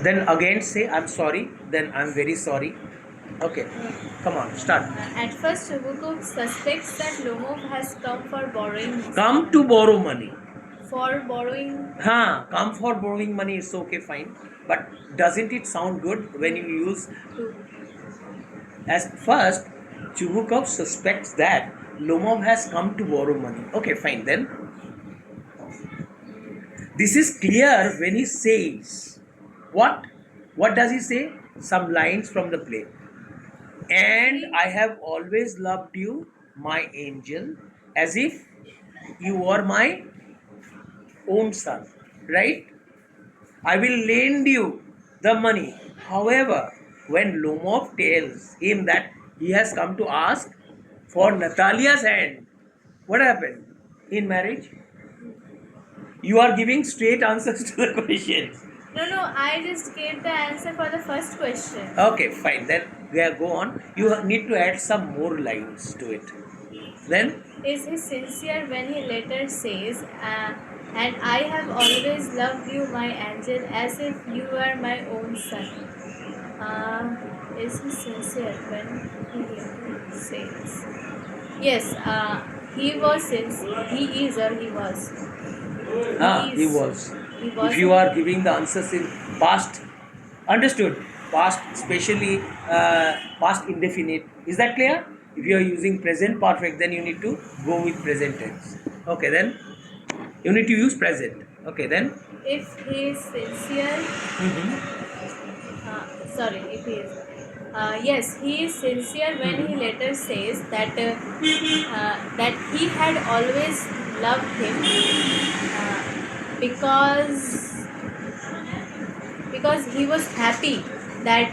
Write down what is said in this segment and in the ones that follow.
Then again say I'm sorry. Then I'm very sorry. Okay. Come on, start. At first, Chubukov suspects that Lomov has come for borrowing. Come to borrow money. For borrowing. Come for borrowing money is okay, fine. But doesn't it sound good when you use To. as first? Chubukov suspects that Lomov has come to borrow money. Okay, fine. Then this is clear when he says what? What does he say? Some lines from the play. And I have always loved you, my angel, as if you were my own son. Right? I will lend you the money. However, when Lomov tells him that he has come to ask for Natalia's hand, what happened in marriage? You are giving straight answers to the questions. No, I just gave the answer for the first question. Okay, fine. Then go on. You need to add some more lines to it. Then Is he sincere when he later says, and I have always loved you, my angel, as if you were my own son? Is he sincere when he later says? Yes, he was sincere. He is or he was. he was. He was. If you are giving the answers in past, understood. Past, especially past indefinite. Is that clear? If you are using present perfect, then you need to go with present tense. Okay, then you need to use present. Okay, then. If he is sincere. Sorry, if he is. Yes, he is sincere when he later says that that he had always loved him because he was happy that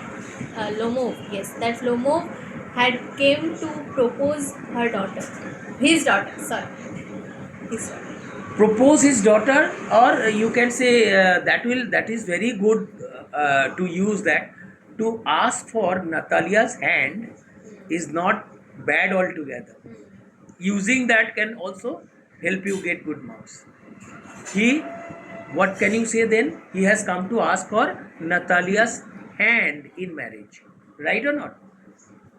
Lomov had came to propose her daughter, his daughter. Sorry, his daughter. Propose his daughter, or you can say that is very good to use that. To ask for Natalia's hand is not bad altogether. Using that can also help you get good marks. What can you say then? He has come to ask for Natalia's hand in marriage, right or not?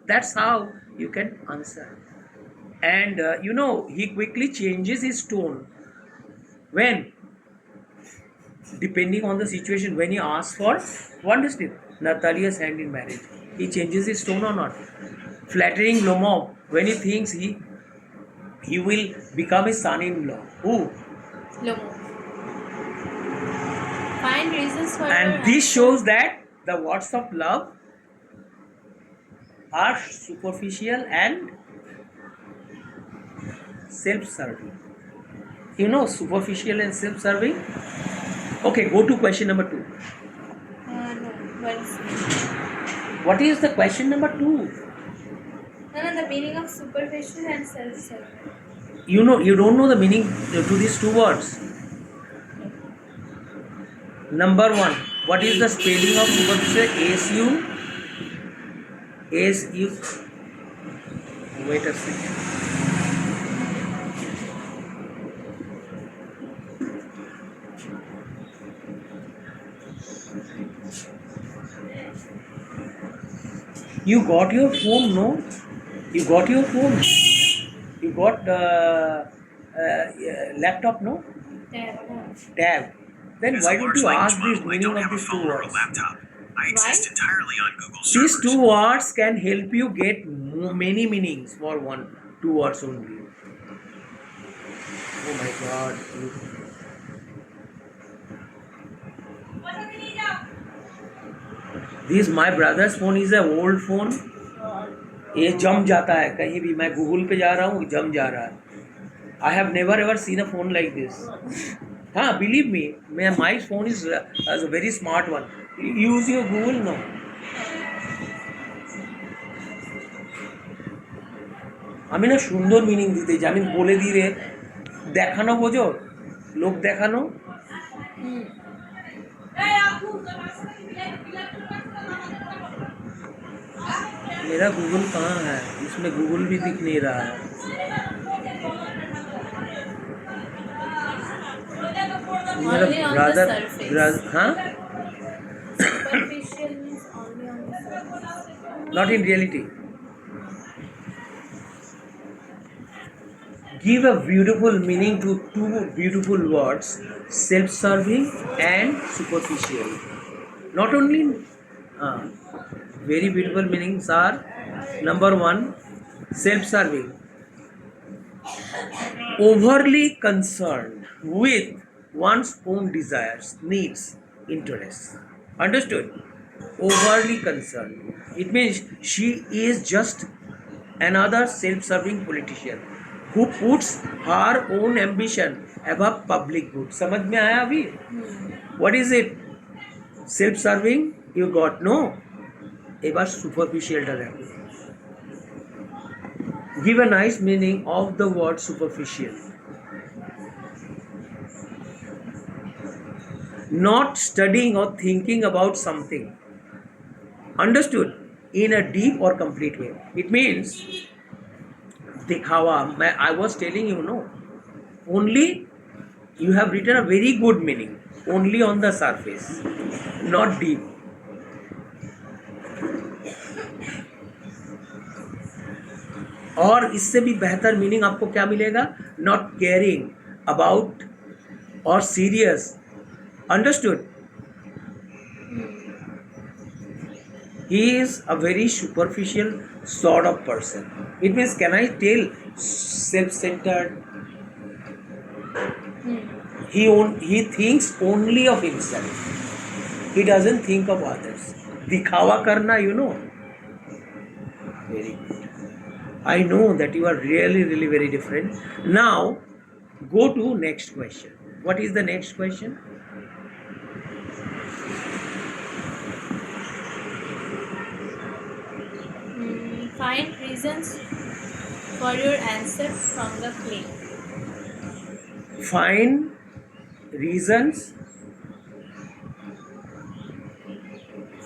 That's how you can answer. And he quickly changes his tone when, depending on the situation, when he asks for, understand, Natalia's hand in marriage, he changes his tone or not. Flattering Lomov when he thinks he will become his son-in-law. Who? Lomov. Find reasons for. And this shows that the words of love are superficial and self-serving. Superficial and self-serving. Okay, go to question number 2. No, once. What is the question number 2? No, the meaning of superficial and self-serving. You don't know the meaning to these two words. Number 1, what is the spelling of superficial? SU. Wait a second. You got your phone, no? You got your phone. You got laptop, no? Tab. Then why don't you ask this meaning of these two words? I exist entirely on Google servers. These two words can help you get many meanings for 2 words only. Oh my God. This my brother's phone is a old phone. ये जम जाता है कहीं भी. मैं Google पे जा रहा हूँ, जम जा रहा है. I have never ever seen a phone like this. Believe me, my phone is a very smart one. Use your Google, no? আমি না সুন্দর মিনিং দিতে যে আমি বলে দিলে দেখানো, বোঝো, লোক দেখানো. मेरा गूगल कहाँ है? इसमें गूगल भी दिख नहीं रहा है. मेरा ब्रदर, हाँ, Superficial means only on the surface. not in reality. Give a beautiful meaning to two beautiful words, self serving and superficial. Not only uh, very beautiful meanings are number one, self serving, overly concerned with one's own desires, needs, interests. Understood? Overly concerned. It means she is just another self serving politician who puts her own ambition above public good. समझ में आया अभी? What is it? Self serving? You got no? एक बार superficial डाला. Give a nice meaning of the word superficial. Not studying or thinking about something. Understood? In a deep or complete way. It means दिखावा. I was telling you, no. Only you have written a very good meaning. Only on the surface, not deep. और इससे भी बेहतर meaning आपको क्या मिलेगा? Not caring about और serious. Understood? He is a very superficial sort of person. It means, can I tell, self-centered? He thinks only of himself. He doesn't think of others. दिखावा करना, you know. Very good. I know that you are really, really very different. Now, go to next question. What is the next question? Find reasons for your answer from the play. Find reasons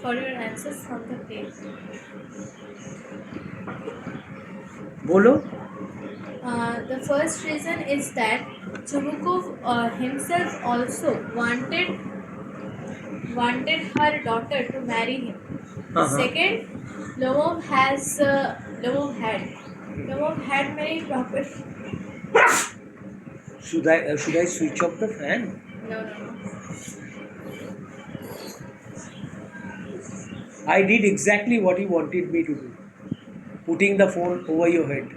For your answers from the play. बोलो. The first reason is that Chubukov himself also wanted her daughter to marry him. Second, Lomov had many properties. Should I switch off the fan? No. I did exactly what he wanted me to do. Putting the phone over your head.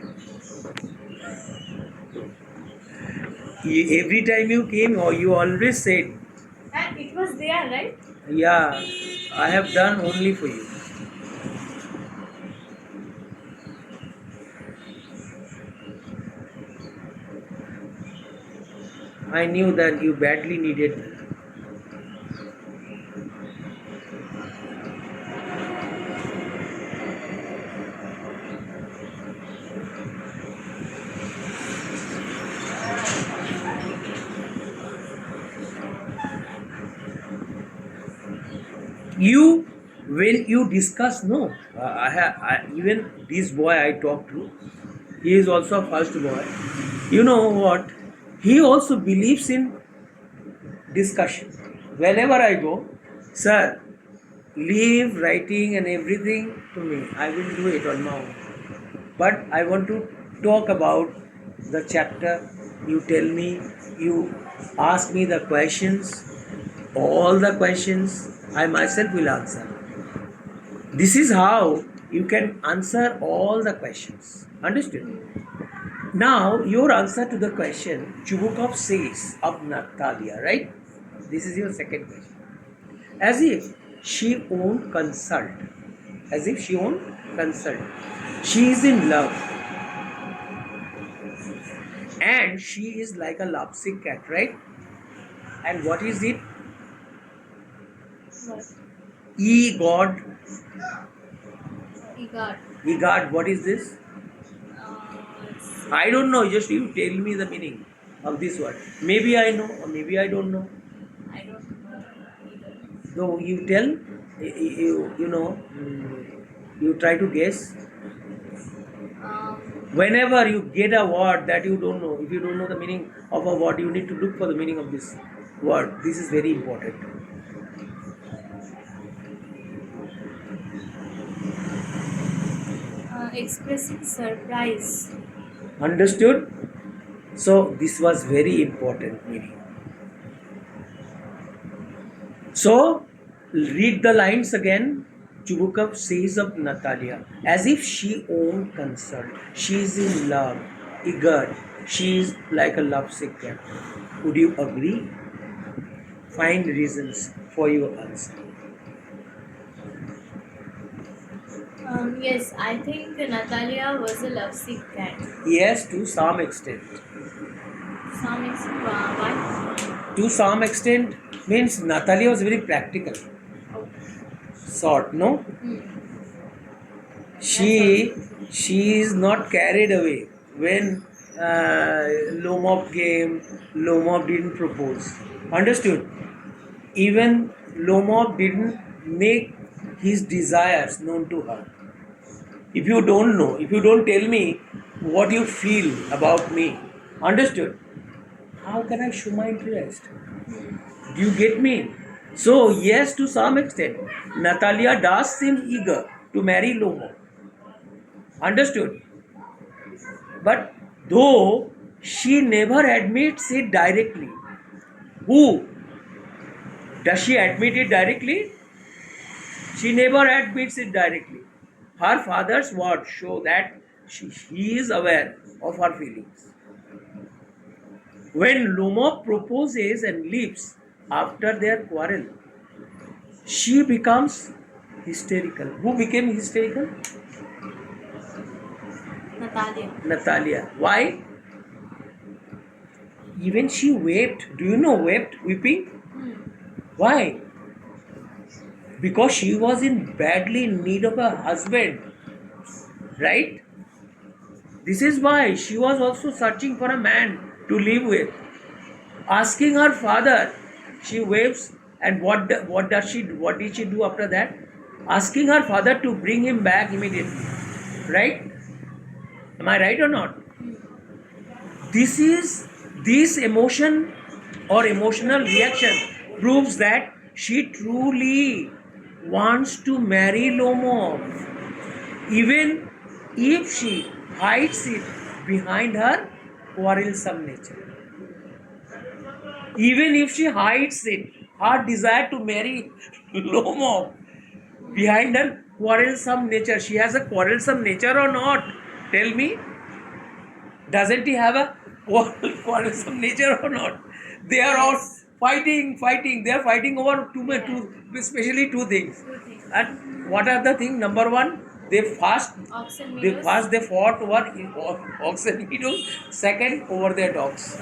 Every time you came, or you always said, And it was there, right? yeah, I have done only for you. I knew that you badly needed that. When you discuss, no, even this boy I talked to, he is also a first boy. You know what? He also believes in discussion. Whenever I go, sir, leave writing and everything to me. I will do it on my own. But I want to talk about the chapter. You tell me, you ask me the questions, all the questions, I myself will answer. This is how you can answer all the questions. Understood? Now, your answer to the question, Chubukov says of Natalia, right? This is your second question. As if she won't consult. As if she won't consult. She is in love. And she is like a lovesick cat, right? And what is it? What? E-God. Egad. Egad, what is this? I don't know, just you tell me the meaning of this word. Maybe I know, or maybe I don't know. I don't know either. So you tell, you try to guess. Whenever you get a word that you don't know, if you don't know the meaning of a word, you need to look for the meaning of this word. This is very important. expressing surprise. Understood? So this was very important meaning. So read the lines again. Chubukov says of Natalia as if she owned concern. She is in love, eager. She is like a lovesick cat. Would you agree? Find reasons for your answer. Yes, I think Natalia was a lovesick cat. Yes, to some extent. Why? To some extent means Natalia was very practical. Oh. Sort, no? Hmm. She is not carried away when Lomov came. Lomov didn't propose. Understood? Even Lomov didn't make his desires known to her. If you don't know, if you don't tell me what you feel about me, understood? How can I show my interest? Do you get me? So, yes, to some extent, Natalia does seem eager to marry Lomov. Understood? But though she never admits it directly, who? Does she admit it directly? She never admits it directly. Her father's words show that he is aware of her feelings. When Lomov proposes and leaves after their quarrel, she becomes hysterical. Who became hysterical? Natalia. Natalia. Why? Even she wept. Do you know weeping? Why? Because she was in badly in need of a husband. Right? This is why she was also searching for a man to live with. Asking her father, she weeps, and what did she do after that? Asking her father to bring him back immediately. Right? Am I right or not? This emotion or emotional reaction proves that she truly wants to marry Lomov, even if she hides it behind her quarrelsome nature. Even if she hides it, her desire to marry Lomov behind her quarrelsome nature. She has a quarrelsome nature or not? Tell me. Doesn't he have a quarrelsome nature or not? They are all fighting. They are fighting over especially two things. And what are the things? Number one, they fought over oxen meadows. Second, over their dogs.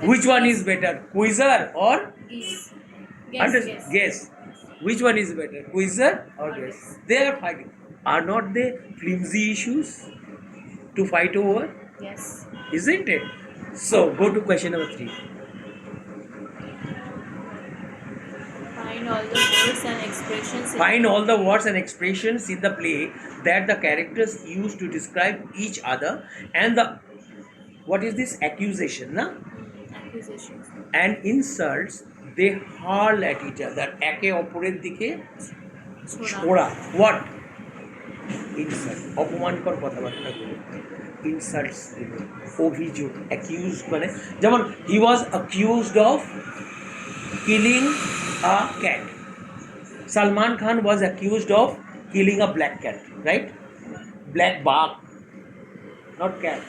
Which one is better, Quizzer or Guess? Which one is better, Quizzer or Guess? They are fighting. Are not they flimsy issues to fight over? Yes. Isn't it? So go to question number 3. Find all the words and expressions. Find all the words and expressions in the play that the characters use to describe each other and the what is this accusation, na? Accusations. And insults they hurl at each other. একে অপরের দিকে ছোড়া. What? Insult. অপমানকর কথাবার্তাগুলো. Insults দিল. অভিযোগ. Accused মানে যেমন he was accused of killing a cat. Salman Khan was accused of killing a black cat, right? Black bag, not cat.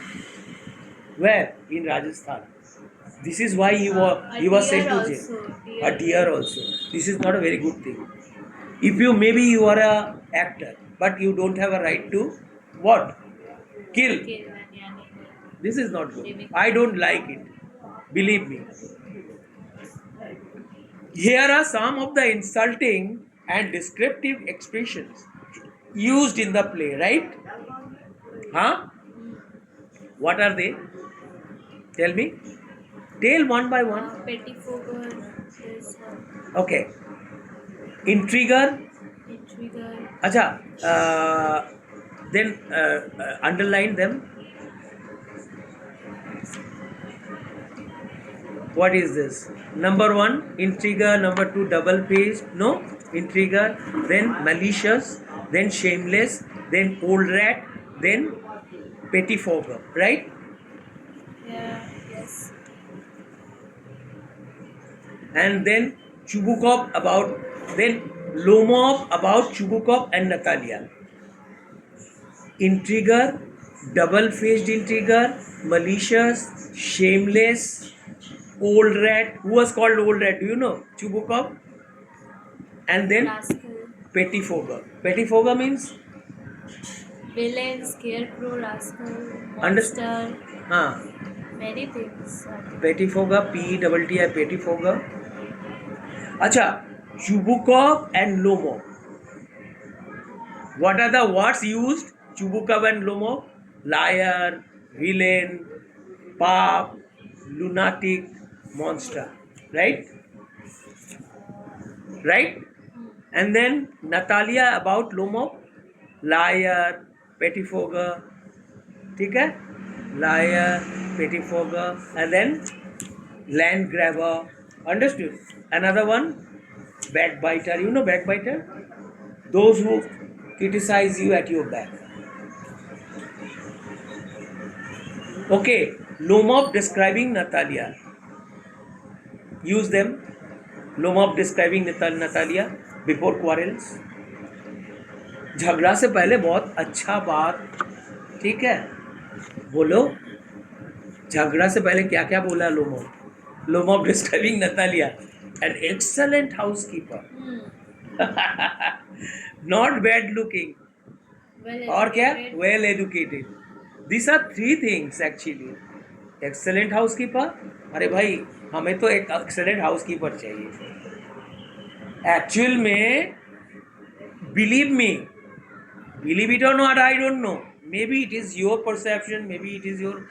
Where? In Rajasthan. This is why he was sent to jail. A deer also. This is not a very good thing. If maybe you are a actor, but you don't have a right to what? Kill. This is not good. I don't like it. Believe me. Here are some of the insulting and descriptive expressions used in the play, right? Huh? What are they? Tell me. Tell one by one. Pettifogger. Okay. Intriguer. Acha. Then underline them. What is this? Number 1, intriguer. Number 2, double-faced. No, intriguer. Then malicious. Then shameless. Then old rat. then Pettifogger, right? Yeah. Yes. And then Chubukov about, then Lomov about Chubukov and Natalia. Intriguer, double-faced intriguer, malicious, shameless, old rat. Who was called old rat? Do you know? Chubukov. And then Rascal. Pettifogger. Pettifogger means Villain, scarecrow, rascal, understand. monster, many things. Pettifogger, P-double-T-I, Pettifogger. Acha, Chubukov and Lomov. What are the words used? Chubukov and Lomov? Liar, villain, pap, lunatic, monster. Right? Right? And then Natalia about Lomov? Liar, pettifogger. ठीक है? Liar, pettifogger. And then land grabber. Understood? Another one, backbiter. You know backbiter? Those who criticize you at your back. Okay, Lomov describing Natalia. Use them. Lomov describing Natalia before quarrels. झगड़ा से पहले बहुत अच्छा बात, ठीक है, बोलो. झगड़ा से पहले क्या क्या बोला Lomov? Lomov describing Natalia, an excellent housekeeper. Not bad looking. और क्या? Well educated. These are three things actually. Excellent housekeeper. अरे भाई हमें तो एक excellent housekeeper चाहिए. Actual में, believe me, believe it or not, I don't know. Maybe it is your perception. Maybe it is your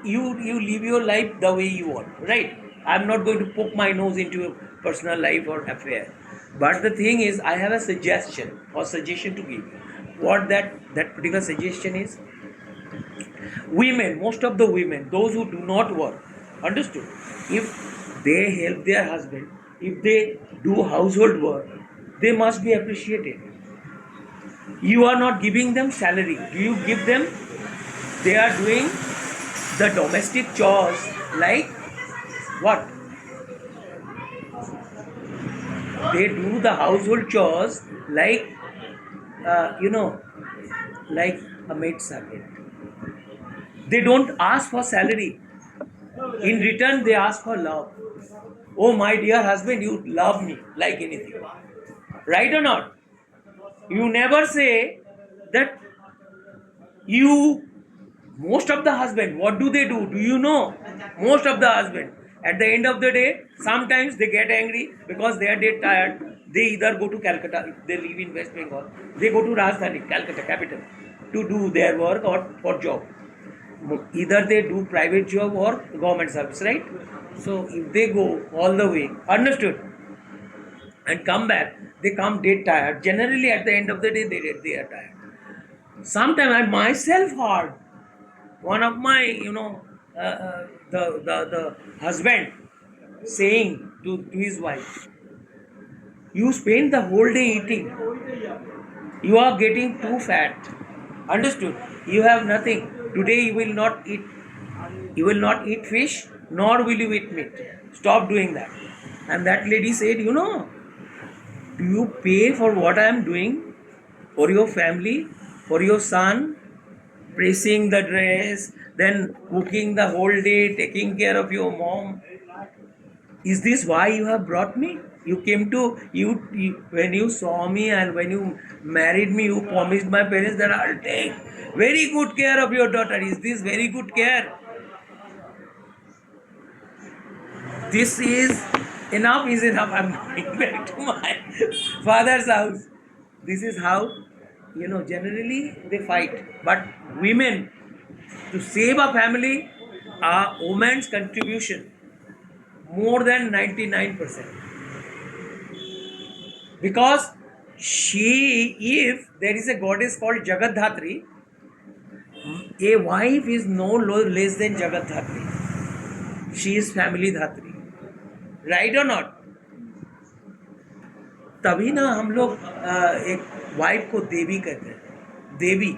you live your life the way you want, right? I'm not going to poke my nose into your personal life or affair. But the thing is, I have a suggestion to give you. What that particular suggestion is? Women, most of the women, those who do not work, understood? If they help their husband, if they do household work, they must be appreciated. You are not giving them salary. Do you give them? They are doing the domestic chores like what? They do the household chores like, like a maid servant. They don't ask for salary. In return, they ask for love. Oh, my dear husband, you love me like anything. Right or not? You never say that most of the husband, what do they do? Do you know? Most of the husband, at the end of the day, sometimes they get angry because they are dead tired. They either go to Calcutta, if they live in West Bengal, they go to Rajdhani, Calcutta, capital, to do their work or for job. Either they do private job or government service, right? So if they go all the way, understood, and come back, they come dead tired. Generally, at the end of the day, they are tired. Sometimes I myself heard one of my, the husband saying to his wife, "You spend the whole day eating. You are getting too fat. Understood? You have nothing. Today you will not eat. You will not eat fish, nor will you eat meat. Stop doing that." And that lady said, do you pay for what I am doing? For your family? For your son? Pressing the dress, then cooking the whole day, taking care of your mom. Is this why you have brought me? You came to, when you saw me and when you married me, you promised my parents that I'll take very good care of your daughter. Is this very good care? This is enough is enough. I'm going back to my father's house. This is how, generally they fight. But women, to save a family, a woman's contribution more than 99%. Because if there is a goddess called Jagadhatri, a wife is no less than Jagadhatri. She is family Dhatri. Right or not? तभी ना हम लोग एक wife को देवी कहते हैं. देवी.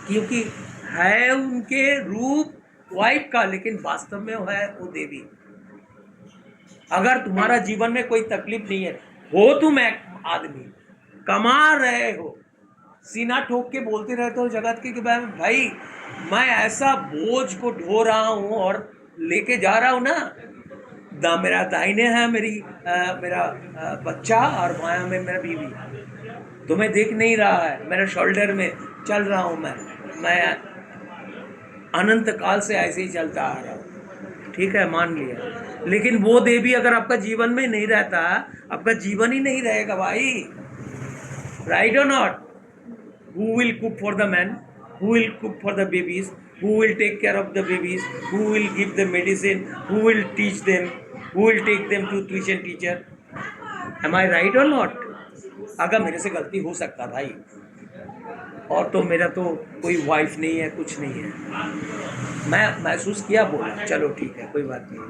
क्योंकि है उनके रूप वाइफ का, लेकिन वास्तव में वो है वो देवी। अगर तुम्हारा जीवन में कोई तकलीफ नहीं है, हो तुम एक आदमी, कमा रहे हो, सीना ठोक के बोलते रहते हो जगत के कि भाई मैं ऐसा बोझ को ढो रहा हूँ और लेके जा रहा हूँ ना, मेरा दाहिने है मेरा बच्चा और बायां में मेरा बीवी, तुम्हें देख नहीं रहा है, मेरे शोल्डर में चल रहा हूँ मैं अनंत काल से ऐसे ही चलता आ रहा हूँ, ठीक है, मान लिया। लेकिन वो देवी अगर आपका जीवन में नहीं रहता, आपका जीवन ही नहीं रहेगा भाई, राइट और not? Who will cook for the man? Who will cook for the babies? Who will take care of the babies? Who will give them medicine? Who will teach them? Who will take them to tuition teacher? Am I right or not? अगर मेरे से गलती हो सकता भाई, और तो मेरा तो कोई वाइफ नहीं है, कुछ नहीं है, मैं महसूस किया, बोला चलो ठीक है, कोई बात नहीं।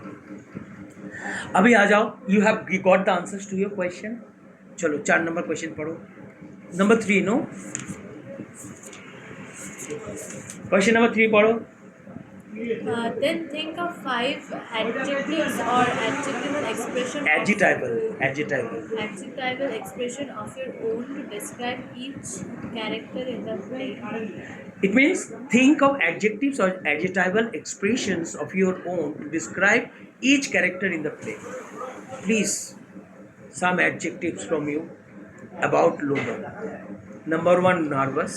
अभी आ जाओ, you have got the answers to your question. चलो 4 नंबर क्वेश्चन पढ़ो, नंबर 3 नो, क्वेश्चन नंबर 3 पढ़ो। Then think of 5 adjectives or adjectival expression adjectival expression of your own to describe each character in the play. It means think of adjectives or adjectival expressions of your own to describe each character in the play. Please, some adjectives from you about Lobo. Number 1, nervous.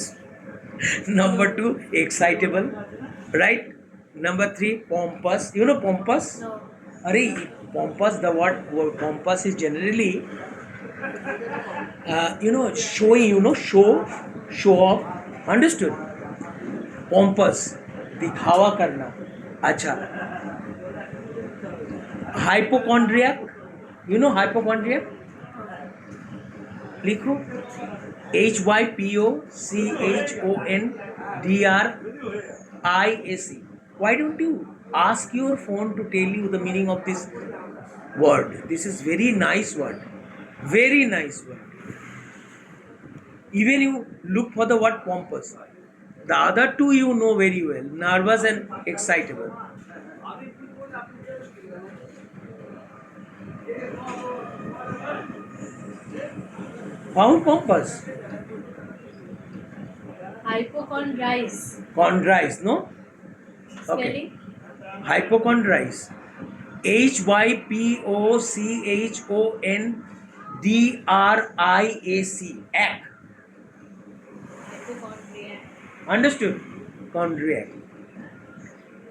Number 2, excitable. Right? Number 3, pompous. You know pompous? No. Arey, pompous, the word pompous is generally, showing, show off. Understood? Pompous, दिखावा करना। अच्छा, hypochondriac. You know hypochondriac? लिखो, HYPOCHONDRIAC. Why don't you ask your phone to tell you the meaning of this word? This is very nice word. Very nice word. Even you look for the word pompous. The other two you know very well, nervous and excitable. Found pompous? Hypochondriac. Chondriac, no? Spelling? Hypochondriac. HYPOCHONDRIAC. Act. Hypochondriac. Understood? Chondriac.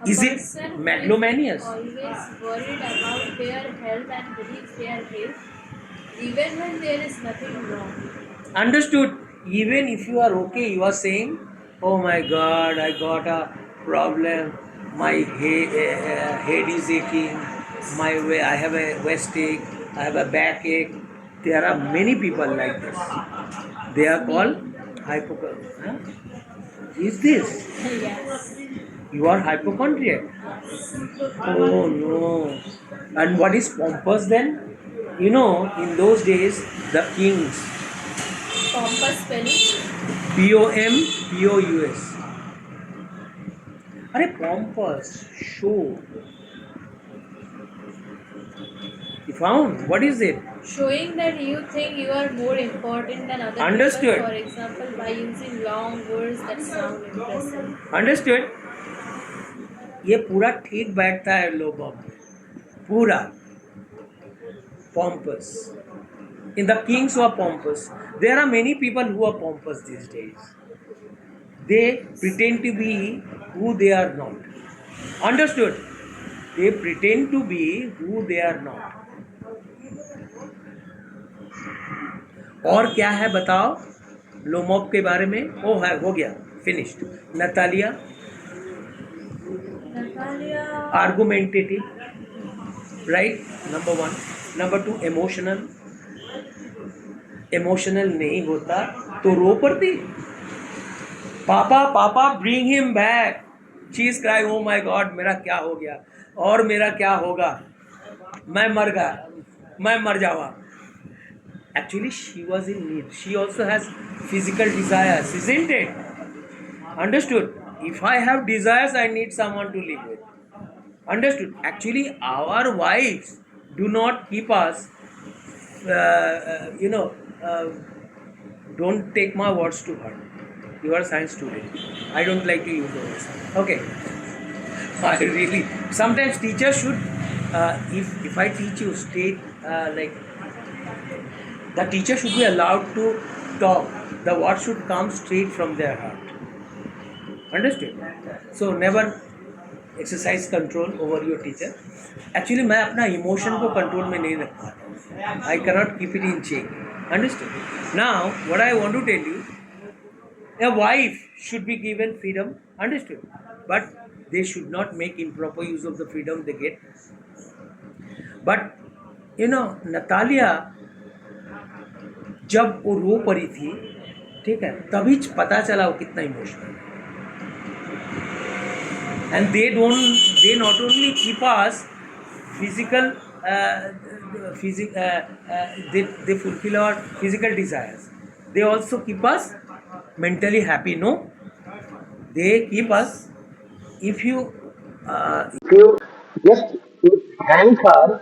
A Is it person megalomaniac? who is always worried about their health and believes they are healed, even when there is nothing wrong. Understood? Even if you are okay, you are saying, oh my God, I got a problem, my head is aching, I have a waist ache, I have a back ache. There are many people like this. They are called hypochondriac. Huh? Is this? Yes. You are hypochondriac? Oh no. And what is pompous then? You know, in those days, the kings, Pompous spelling? POMPOUS. अरे pompous, show. You found? What is it? Showing that you think you are more important than other Understood. people, for example, by using long words that sound impressive. Understood? ये पूरा ठीक बैठता है लोगों में, पूरा pompous. In the kings who are pompous, there are many people who are pompous these days. They pretend to be who they are not. Understood? They pretend to be who they are not. और क्या है बताओ लोमोप के बारे में? ओ है, हो गया, finished. Natalia, argumentative, right? Number 1. Number 2, emotional. Emotional नहीं होता तो रो पड़ती. पापा bring him back. She is crying, oh my God, मेरा क्या हो गया और मेरा क्या होगा, मैं मर गया, मैं मर जावा. Actually she was in need. She also has physical desires, isn't it? Understood? If I have desires, I need someone to live with. Understood? Actually, our wives do not keep us, you know, don't take my words to heart. You are a science student. I don't like to use words. Okay. I really, sometimes teachers should, if I teach you, state like, the teacher should be allowed to talk. The words should come straight from their heart. Understood? So never exercise control over your teacher. Actually मैं अपना emotion को control में नहीं रख पाता. I cannot keep it in check. Understood? Now what I want to tell you, a wife should be given freedom. Understood? But they should not make improper use of the freedom they get. But you know, Natalia जब वो रो पड़ी थी, ठीक है, तभी पता चला वो कितना emotional. And they not only keep us physical, they fulfill our physical desires. They also keep us mentally happy. No, they keep us. If you just thank her